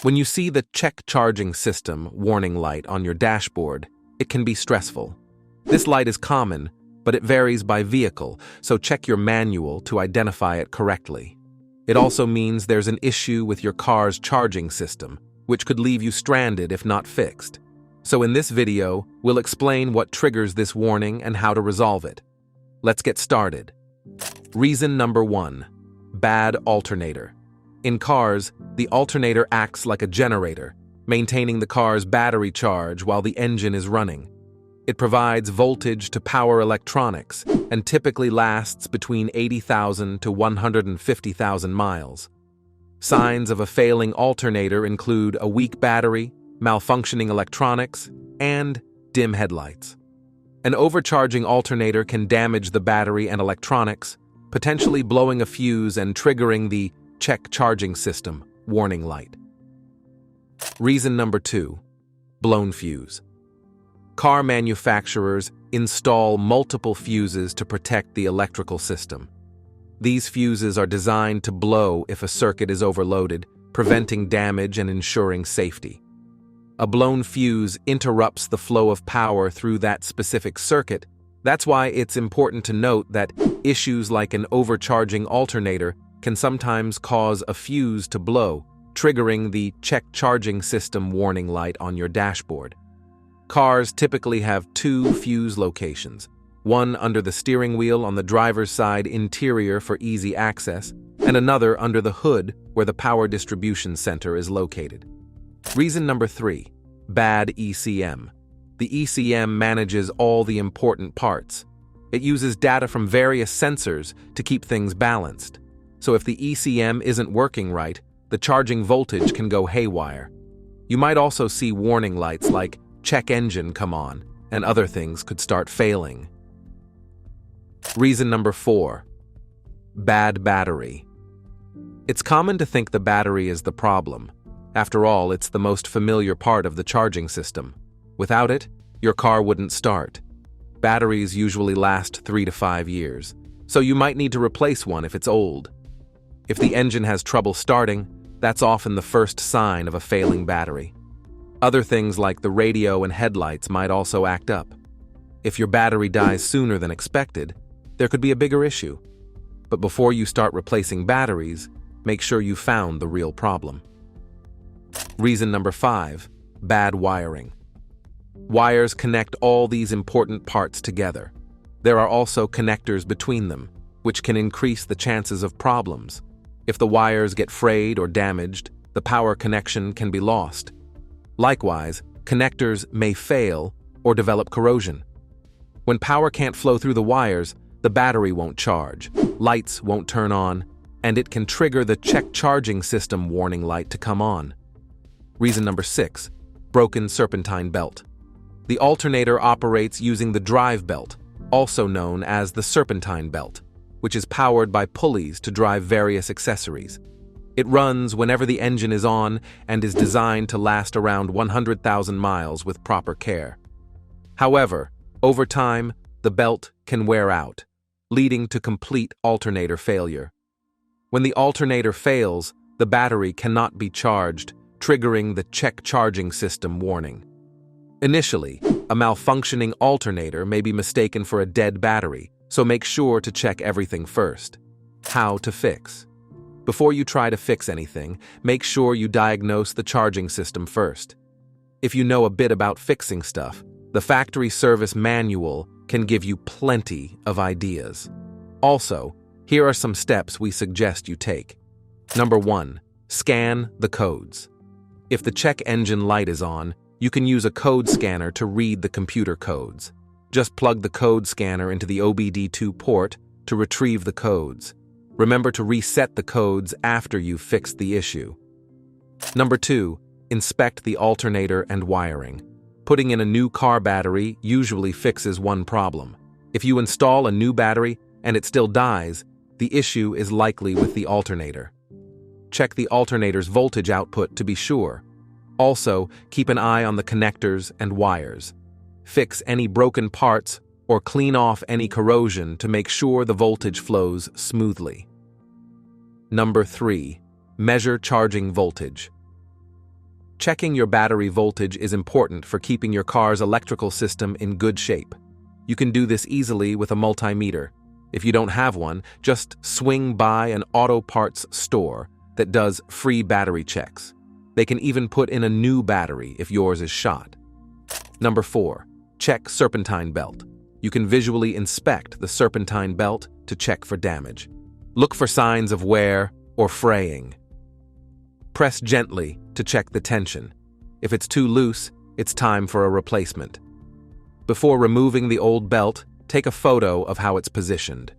When you see the check charging system warning light on your dashboard, it can be stressful. This light is common, but it varies by vehicle, so check your manual to identify it correctly. It also means there's an issue with your car's charging system, which could leave you stranded if not fixed. So in this video, we'll explain what triggers this warning and how to resolve it. Let's get started. Reason number 1. Bad alternator. In cars, the alternator acts like a generator, maintaining the car's battery charge while the engine is running. It provides voltage to power electronics and typically lasts between 80,000 to 150,000 miles. Signs of a failing alternator include a weak battery, malfunctioning electronics, and dim headlights. An overcharging alternator can damage the battery and electronics, potentially blowing a fuse and triggering the check charging system warning light. Reason number 2. Blown fuse. Car manufacturers install multiple fuses to protect the electrical system. These fuses are designed to blow if a circuit is overloaded, preventing damage and ensuring safety. A blown fuse interrupts the flow of power through that specific circuit. That's why it's important to note that issues like an overcharging alternator can sometimes cause a fuse to blow, triggering the check charging system warning light on your dashboard. Cars typically have 2 fuse locations, one under the steering wheel on the driver's side interior for easy access, and another under the hood where the power distribution center is located. Reason number 3. Bad ECM. The ECM manages all the important parts. It uses data from various sensors to keep things balanced. So if the ECM isn't working right, the charging voltage can go haywire. You might also see warning lights like check engine come on, and other things could start failing. Reason number 4. Bad battery. It's common to think the battery is the problem. After all, it's the most familiar part of the charging system. Without it, your car wouldn't start. Batteries usually last 3 to 5 years, so you might need to replace one if it's old. If the engine has trouble starting, that's often the first sign of a failing battery. Other things like the radio and headlights might also act up. If your battery dies sooner than expected, there could be a bigger issue. But before you start replacing batteries, make sure you found the real problem. Reason number 5. Bad wiring. Wires connect all these important parts together. There are also connectors between them, which can increase the chances of problems. If the wires get frayed or damaged, the power connection can be lost. Likewise, connectors may fail or develop corrosion. When power can't flow through the wires, the battery won't charge, lights won't turn on, and it can trigger the check charging system warning light to come on. Reason number 6. Broken serpentine belt. The alternator operates using the drive belt, also known as the serpentine belt, which is powered by pulleys to drive various accessories. It runs whenever the engine is on and is designed to last around 100,000 miles with proper care. However, over time, the belt can wear out, leading to complete alternator failure. When the alternator fails, the battery cannot be charged, triggering the check charging system warning. Initially, a malfunctioning alternator may be mistaken for a dead battery, so make sure to check everything first. How to fix. Before you try to fix anything, make sure you diagnose the charging system first. If you know a bit about fixing stuff, the factory service manual can give you plenty of ideas. Also, here are some steps we suggest you take. Number 1. Scan the codes. If the check engine light is on, you can use a code scanner to read the computer codes. Just plug the code scanner into the OBD2 port to retrieve the codes. Remember to reset the codes after you've fixed the issue. Number 2. Inspect the alternator and wiring. Putting in a new car battery usually fixes one problem. If you install a new battery and it still dies, the issue is likely with the alternator. Check the alternator's voltage output to be sure. Also, keep an eye on the connectors and wires. Fix any broken parts or clean off any corrosion to make sure the voltage flows smoothly. Number 3. Measure charging voltage. Checking your battery voltage is important for keeping your car's electrical system in good shape. You can do this easily with a multimeter. If you don't have one, just swing by an auto parts store that does free battery checks. They can even put in a new battery if yours is shot. Number 4. Check Serpentine belt. You can visually inspect the Serpentine belt to check for damage. Look for signs of wear or fraying. Press gently to check the tension. If it's too loose, it's time for a replacement. Before removing the old belt, take a photo of how it's positioned.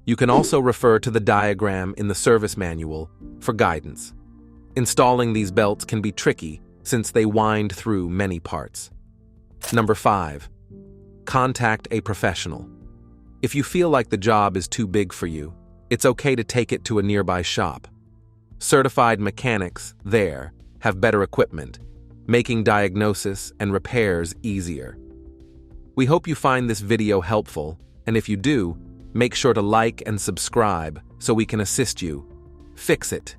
You can also refer to the diagram in the service manual for guidance. Installing these belts can be tricky since they wind through many parts. Number 5. Contact a professional. If you feel like the job is too big for you, it's okay to take it to a nearby shop. Certified mechanics there have better equipment, making diagnosis and repairs easier. We hope you find this video helpful, and if you do, make sure to like and subscribe so we can assist you. Fix it.